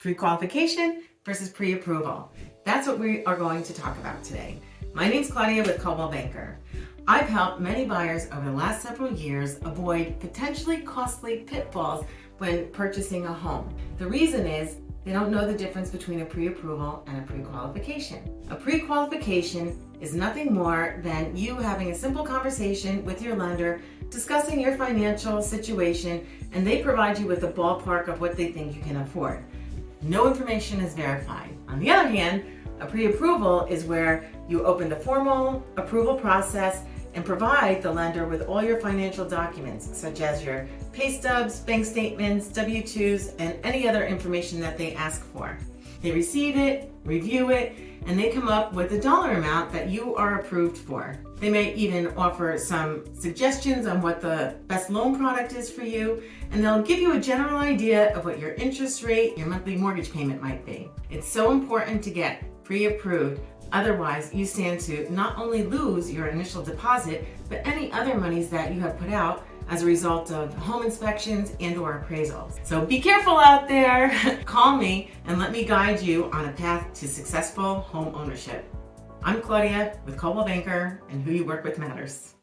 Pre-qualification versus pre-approval. That's what we are going to talk about today. My name's Claudia with Coldwell Banker. I've helped many buyers over the last several years avoid potentially costly pitfalls when purchasing a home. The reason is they don't know the difference between a pre-approval and a pre-qualification. A pre-qualification is nothing more than you having a simple conversation with your lender, discussing your financial situation, and they provide you with a ballpark of what they think you can afford. No information is verified. On the other hand, a pre-approval is where you open the formal approval process and provide the lender with all your financial documents, such as your pay stubs, bank statements, W-2s, and any other information that they ask for. They receive it, review it, and they come up with a dollar amount that you are approved for. They may even offer some suggestions on what the best loan product is for you, and they'll give you a general idea of what your interest rate, your monthly mortgage payment might be. It's so important to get pre-approved. Otherwise, you stand to not only lose your initial deposit, but any other monies that you have put out as a result of home inspections and/or appraisals. So be careful out there. Call me and let me guide you on a path to successful home ownership. I'm Claudia with Coldwell Banker, and who you work with matters.